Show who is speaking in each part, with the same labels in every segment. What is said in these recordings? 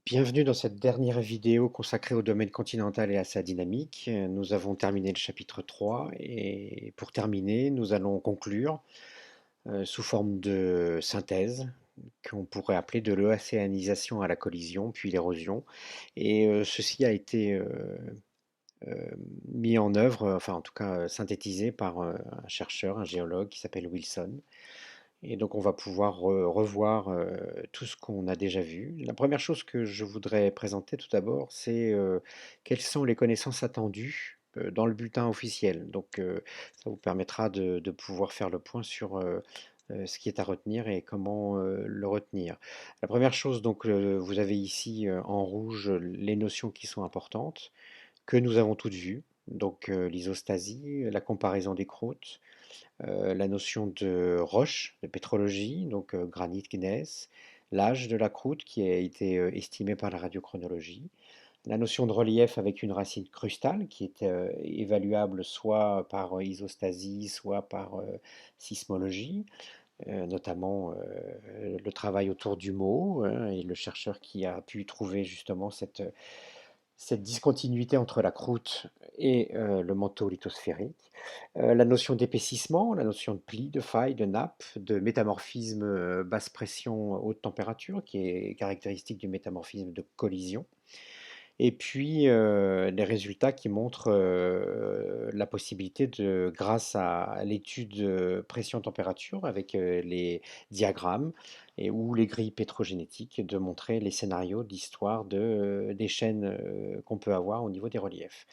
Speaker 1: Bienvenue dans cette dernière vidéo consacrée au domaine continental et à sa dynamique. Nous avons terminé le chapitre 3 et pour terminer, nous allons conclure sous forme de synthèse qu'on pourrait appeler de l'océanisation à la collision, puis l'érosion. Et ceci a été euh, mis en œuvre, enfin en tout cas synthétisé par un chercheur, un géologue qui s'appelle Wilson. Et donc on va pouvoir revoir tout ce qu'on a déjà vu. La première chose que je voudrais présenter tout d'abord, c'est quelles sont les connaissances attendues dans le bulletin officiel. Donc ça vous permettra de pouvoir faire le point sur ce qui est à retenir et comment le retenir. La première chose, donc vous avez ici en rouge les notions qui sont importantes, que nous avons toutes vues. Donc l'isostasie, la comparaison des croûtes, la notion de roche, de pétrologie, donc granit, gneiss, l'âge de la croûte qui a été estimé par la radiochronologie, la notion de relief avec une racine crustale qui est évaluable soit par isostasie, soit par sismologie, notamment le travail autour du mot hein, et le chercheur qui a pu trouver justement cette discontinuité entre la croûte et le manteau lithosphérique, la notion d'épaississement, la notion de pli, de faille, de nappe, de métamorphisme basse pression, haute température, qui est caractéristique du métamorphisme de collision, et puis les résultats qui montrent la possibilité de, grâce à l'étude pression-température avec les diagrammes et ou les grilles pétrogénétiques, de montrer les scénarios d'histoire des chaînes qu'on peut avoir au niveau des reliefs.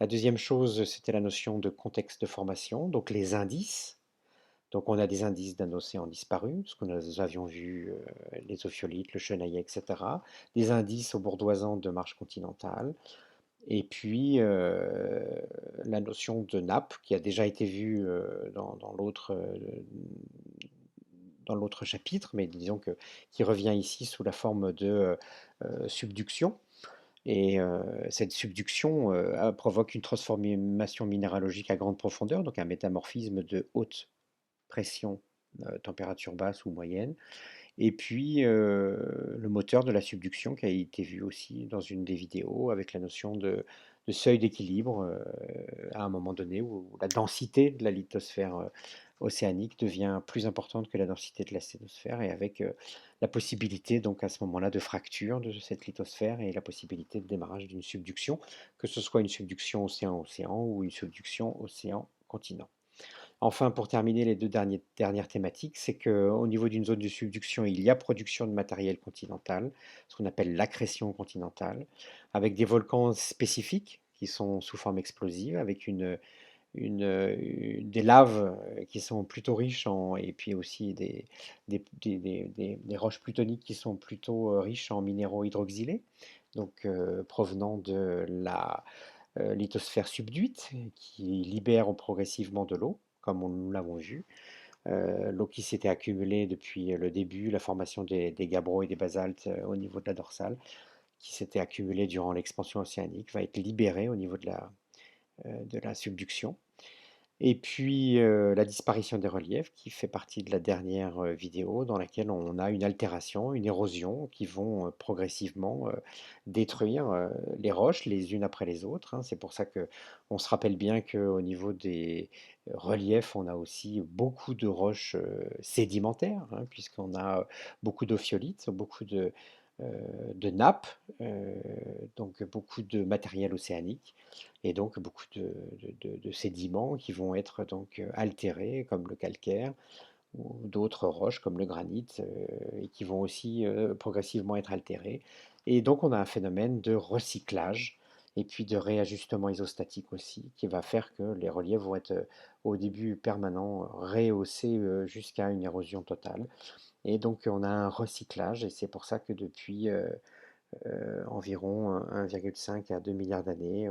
Speaker 1: La deuxième chose, c'était la notion de contexte de formation, donc les indices. Donc on a des indices d'un océan disparu, ce que nous avions vu, les ophiolites, le chenayet, etc. Des indices au bourdoisant de marche continentale. Et puis la notion de nappe qui a déjà été vue dans l'autre chapitre, mais disons que qui revient ici sous la forme de subduction. Et cette subduction provoque une transformation minéralogique à grande profondeur, donc un métamorphisme de haute pression, température basse ou moyenne. Et puis le moteur de la subduction qui a été vu aussi dans une des vidéos avec la notion de seuil d'équilibre à un moment donné où la densité de la lithosphère océanique devient plus importante que la densité de la sténosphère et avec la possibilité donc à ce moment-là de fracture de cette lithosphère et la possibilité de démarrage d'une subduction, que ce soit une subduction océan-océan ou une subduction océan-continent. Enfin, pour terminer les deux dernières thématiques, c'est qu'au niveau d'une zone de subduction, il y a production de matériel continental, ce qu'on appelle l'accrétion continentale, avec des volcans spécifiques qui sont sous forme explosive, avec des laves qui sont plutôt riches et puis aussi des roches plutoniques qui sont plutôt riches en minéraux hydroxylés, donc provenant de la lithosphère subduite, qui libère progressivement de l'eau, comme nous l'avons vu. L'eau qui s'était accumulée depuis le début, la formation des gabbros et des basaltes au niveau de la dorsale, qui s'était accumulée durant l'expansion océanique, va être libérée au niveau de la subduction. Et puis la disparition des reliefs qui fait partie de la dernière vidéo dans laquelle on a une altération, une érosion qui vont progressivement détruire les roches les unes après les autres, hein. C'est pour ça que on se rappelle bien qu'au niveau des reliefs, on a aussi beaucoup de roches sédimentaires, hein, puisqu'on a beaucoup d'ophiolites, beaucoup de nappes, donc beaucoup de matériel océanique et donc beaucoup de sédiments qui vont être donc altérés, comme le calcaire, ou d'autres roches comme le granit, et qui vont aussi progressivement être altérés. Et donc on a un phénomène de recyclage et puis de réajustement isostatique aussi, qui va faire que les reliefs vont être au début permanent rehaussés jusqu'à une érosion totale. Et donc on a un recyclage, et c'est pour ça que depuis environ 1,5 à 2 milliards d'années.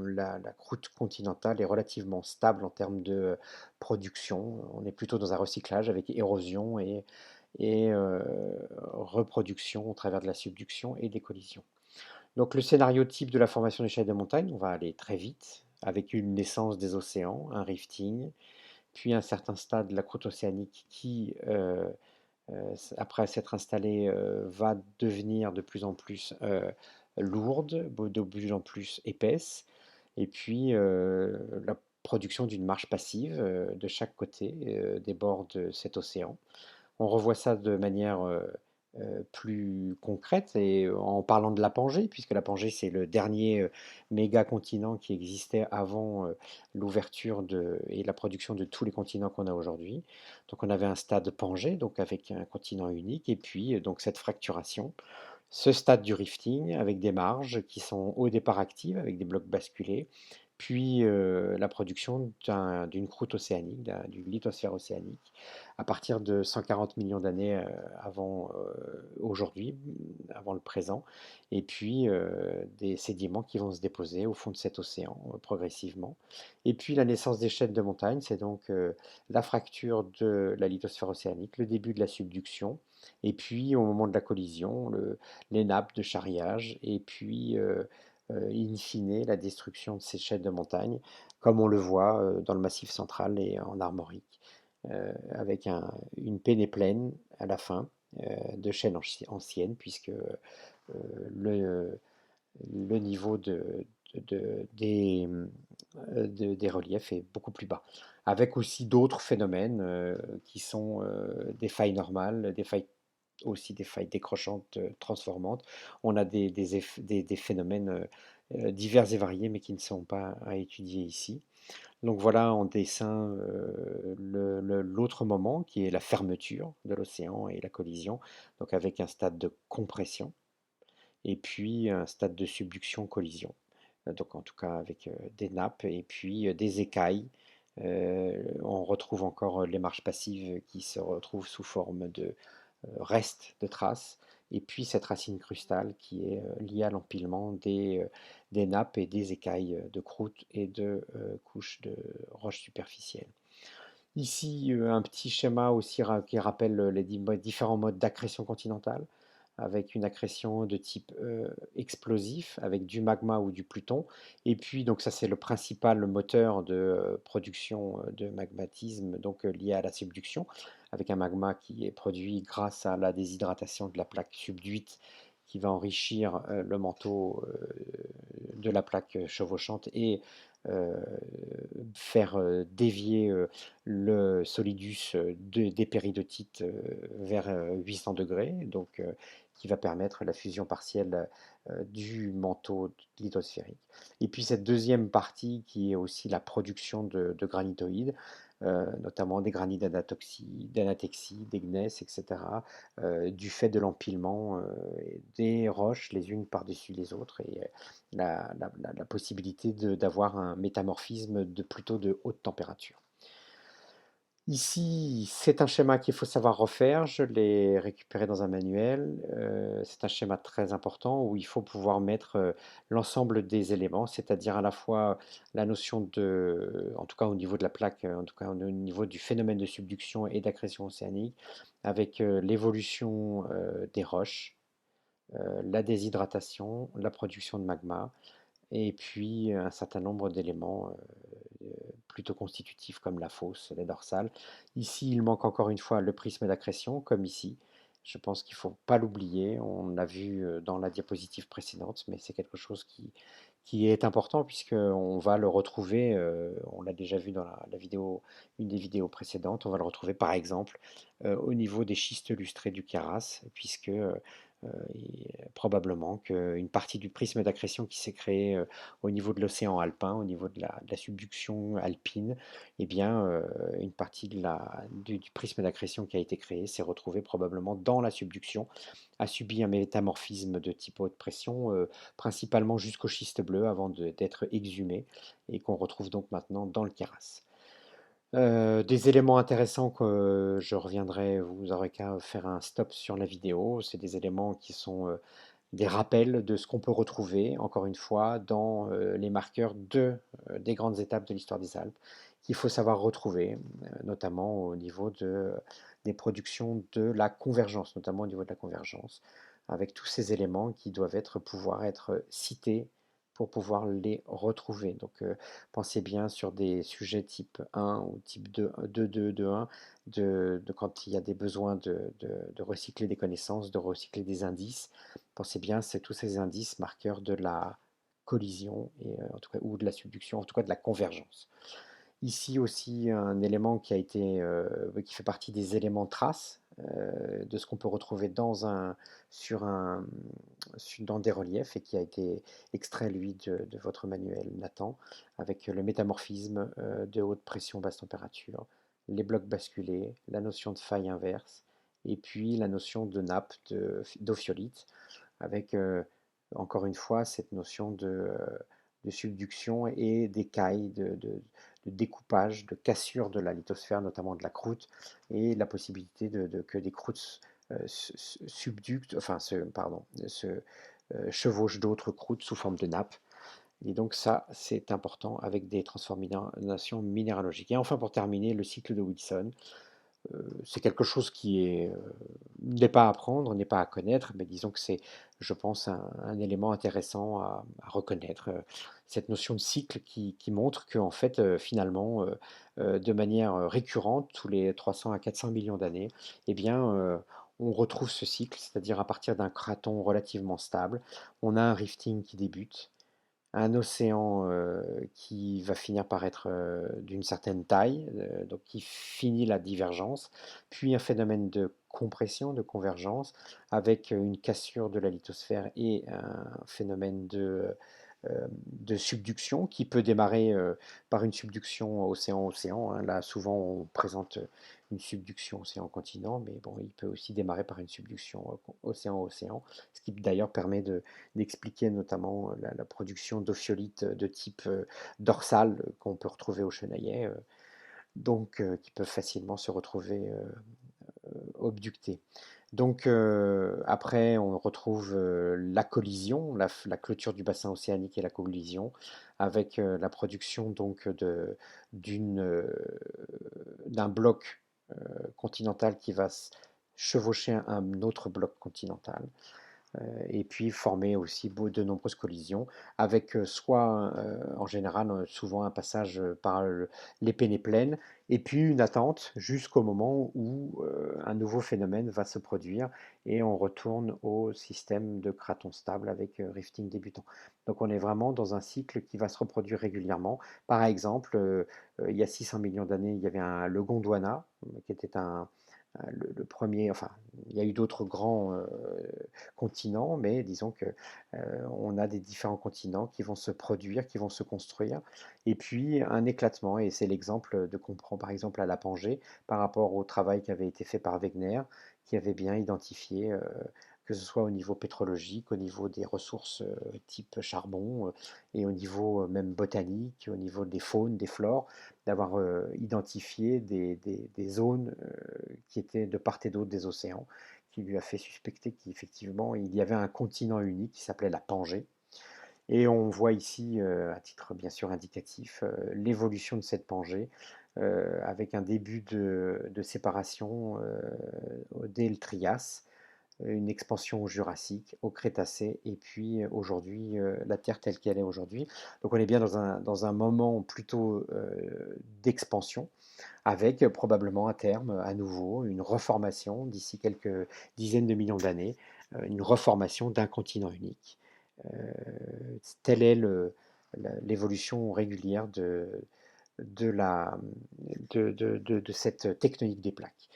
Speaker 1: La croûte continentale est relativement stable en termes de production. On est plutôt dans un recyclage avec érosion et reproduction au travers de la subduction et des collisions. Donc le scénario type de la formation des chaînes de montagne, on va aller très vite, avec une naissance des océans, un rifting, puis un certain stade de la croûte océanique qui après s'être installée, va devenir de plus en plus lourde, de plus en plus épaisse, et puis la production d'une marche passive de chaque côté des bords de cet océan. On revoit ça de manière plus concrète et en parlant de la Pangée, puisque la Pangée c'est le dernier méga continent qui existait avant l'ouverture et la production de tous les continents qu'on a aujourd'hui. Donc on avait un stade Pangée, donc avec un continent unique, et puis donc cette fracturation, ce stade du rifting avec des marges qui sont au départ actives avec des blocs basculés, puis la production d'une croûte océanique, d'une lithosphère océanique, à partir de 140 millions d'années avant aujourd'hui, avant le présent, et puis des sédiments qui vont se déposer au fond de cet océan progressivement. Et puis la naissance des chaînes de montagne, c'est donc la fracture de la lithosphère océanique, le début de la subduction, et puis au moment de la collision, les nappes de charriage, et puis in fine la destruction de ces chaînes de montagne, comme on le voit dans le Massif central et en Armorique, avec une pénéplaine à la fin de chaînes anciennes, puisque le, le niveau des reliefs est beaucoup plus bas. Avec aussi d'autres phénomènes qui sont des failles normales, des failles décrochantes transformantes. On a des phénomènes divers et variés, mais qui ne sont pas à étudier ici. Donc voilà en dessin l'autre moment qui est la fermeture de l'océan et la collision, donc avec un stade de compression et puis un stade de subduction-collision. Donc en tout cas avec des nappes et puis des écailles. On retrouve encore les marches passives qui se retrouvent sous forme de restes de traces. Et puis cette racine crustale qui est liée à l'empilement des nappes et des écailles de croûte et de couches de roches superficielles. Ici, un petit schéma aussi qui rappelle les différents modes d'accrétion continentale, avec une accrétion de type explosif, avec du magma ou du pluton. Et puis, donc ça c'est le principal moteur de production de magmatisme, donc lié à la subduction, avec un magma qui est produit grâce à la déshydratation de la plaque subduite qui va enrichir le manteau de la plaque chevauchante et euh, faire dévier le solidus des péridotites vers 800 degrés, donc qui va permettre la fusion partielle du manteau lithosphérique. Et puis cette deuxième partie qui est aussi la production de granitoïdes, notamment des granites d'anatexie, des gneiss, etc., du fait de l'empilement des roches les unes par-dessus les autres et la possibilité d'avoir un métamorphisme plutôt de haute température. Ici, c'est un schéma qu'il faut savoir refaire. Je l'ai récupéré dans un manuel. C'est un schéma très important où il faut pouvoir mettre l'ensemble des éléments, c'est-à-dire à la fois la notion en tout cas au niveau de la plaque, en tout cas au niveau du phénomène de subduction et d'accrétion océanique, avec l'évolution des roches, la déshydratation, la production de magma, et puis un certain nombre d'éléments plutôt constitutifs comme la fosse, les dorsales. Ici, il manque encore une fois le prisme d'accrétion, comme ici. Je pense qu'il ne faut pas l'oublier. On l'a vu dans la diapositive précédente, mais c'est quelque chose qui est important puisqu'on va le retrouver, on l'a déjà vu dans la vidéo, une des vidéos précédentes, on va le retrouver par exemple au niveau des schistes lustrés du Caras, puisque probablement qu'une partie du prisme d'accrétion qui s'est créé au niveau de l'océan alpin, au niveau de la subduction alpine, eh bien, une partie du prisme d'accrétion qui a été créé s'est retrouvée probablement dans la subduction, a subi un métamorphisme de type haute pression, principalement jusqu'au schiste bleu avant d'être exhumé et qu'on retrouve donc maintenant dans le Caras. Des éléments intéressants que je reviendrai, vous aurez qu'à faire un stop sur la vidéo. C'est des éléments qui sont des rappels de ce qu'on peut retrouver, encore une fois, dans les marqueurs des grandes étapes de l'histoire des Alpes, qu'il faut savoir retrouver, notamment au niveau des productions de la convergence, notamment au niveau de la convergence, avec tous ces éléments qui doivent pouvoir être cités pour pouvoir les retrouver. Donc, pensez bien sur des sujets type 1 ou type 2, 2, 1, quand il y a des besoins de recycler des connaissances, de recycler des indices. Pensez bien, c'est tous ces indices marqueurs de la collision, et, en tout cas, ou de la subduction, en tout cas de la convergence. Ici aussi, un élément qui a été, qui fait partie des éléments traces, de ce qu'on peut retrouver sur un, dans des reliefs, et qui a été extrait, lui, de votre manuel, Nathan, avec le métamorphisme de haute pression, basse température, les blocs basculés, la notion de faille inverse, et puis la notion de nappe d'ophiolite, avec encore une fois cette notion de subduction et d'écailles, de découpage, de cassure de la lithosphère, notamment de la croûte, et la possibilité que des croûtes subductent, enfin, chevauchent d'autres croûtes sous forme de nappe. Et donc ça, c'est important avec des transformations minéralogiques. Et enfin, pour terminer, le cycle de Wilson, c'est quelque chose qui n'est pas à apprendre, n'est pas à connaître, mais disons que c'est, je pense, un élément intéressant à reconnaître. Cette notion de cycle qui montre qu'en fait, finalement, de manière récurrente, tous les 300 à 400 millions d'années, eh bien, on retrouve ce cycle, c'est-à-dire à partir d'un craton relativement stable, on a un rifting qui débute, un océan qui va finir par être d'une certaine taille, donc qui finit la divergence, puis un phénomène de compression, de convergence, avec une cassure de la lithosphère et un phénomène de subduction qui peut démarrer par une subduction océan-océan, hein. Là, souvent, on présente une subduction océan-continent, mais bon, il peut aussi démarrer par une subduction océan-océan, ce qui d'ailleurs permet d'expliquer notamment la production d'ophiolites de type dorsal qu'on peut retrouver au Chenaillet, donc qui peuvent facilement se retrouver obductés. Donc après, on retrouve la collision, la clôture du bassin océanique et la collision, avec la production donc d'un bloc continental qui va chevaucher un autre bloc continental, et puis former aussi de nombreuses collisions, avec soit en général souvent un passage par les pénéplaines, et puis une attente jusqu'au moment où un nouveau phénomène va se produire, et on retourne au système de craton stable avec rifting débutant. Donc on est vraiment dans un cycle qui va se reproduire régulièrement. Par exemple, il y a 600 millions d'années, il y avait le Gondwana, qui était le premier, enfin, il y a eu d'autres grands continents, mais disons que on a des différents continents qui vont se produire, qui vont se construire, et puis un éclatement, et c'est l'exemple de qu'on prend par exemple à la Pangée, par rapport au travail qui avait été fait par Wegener, qui avait bien identifié, que ce soit au niveau pétrologique, au niveau des ressources type charbon, et au niveau même botanique, au niveau des faunes, des flores, d'avoir identifié des zones qui étaient de part et d'autre des océans, qui lui a fait suspecter qu'effectivement il y avait un continent unique qui s'appelait la Pangée. Et on voit ici, à titre bien sûr indicatif, l'évolution de cette Pangée, avec un début de séparation dès le Trias, une expansion au Jurassique, au Crétacé, et puis aujourd'hui la Terre telle qu'elle est aujourd'hui. Donc on est bien dans un moment plutôt d'expansion, avec probablement à terme, à nouveau, une reformation d'ici quelques dizaines de millions d'années, une reformation d'un continent unique. Telle est l'évolution régulière de, la, de cette tectonique des plaques.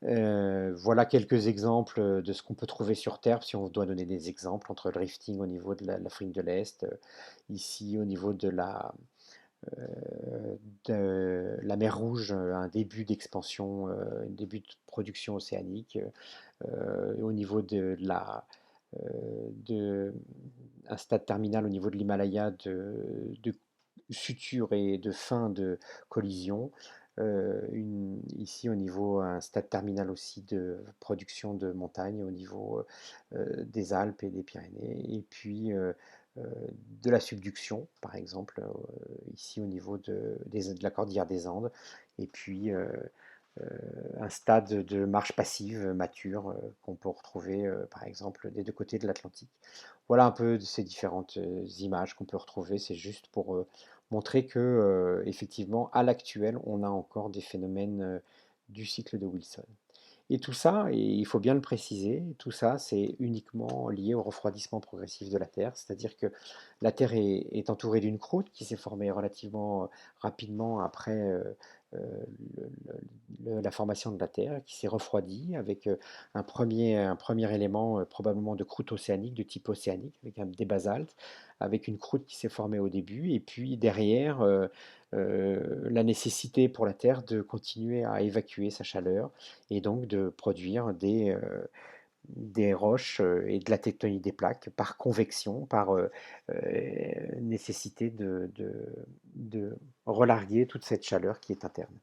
Speaker 1: Voilà quelques exemples de ce qu'on peut trouver sur Terre, si on doit donner des exemples, entre le rifting au niveau de l'Afrique de l'Est, ici au niveau de la mer Rouge, un début d'expansion, un début de production océanique, au niveau de un stade terminal au niveau de l'Himalaya de suture et de fin de collision. Ici au niveau un stade terminal aussi de production de montagnes au niveau des Alpes et des Pyrénées, et puis euh, de la subduction par exemple ici au niveau de la cordillère des Andes, et puis un stade de marche passive mature qu'on peut retrouver par exemple des deux côtés de l'Atlantique. Voilà un peu ces différentes images qu'on peut retrouver. C'est juste pour montrer que effectivement à l'actuel on a encore des phénomènes du cycle de Wilson. Et tout ça, et il faut bien le préciser, tout ça, c'est uniquement lié au refroidissement progressif de la Terre, c'est-à-dire que la Terre est entourée d'une croûte qui s'est formée relativement rapidement après euh, la formation de la Terre, qui s'est refroidie avec un premier élément probablement de croûte océanique, de type océanique, avec des basaltes, avec une croûte qui s'est formée au début, et puis derrière, la nécessité pour la Terre de continuer à évacuer sa chaleur et donc de produire des roches et de la tectonique des plaques par convection, par nécessité de relarguer toute cette chaleur qui est interne.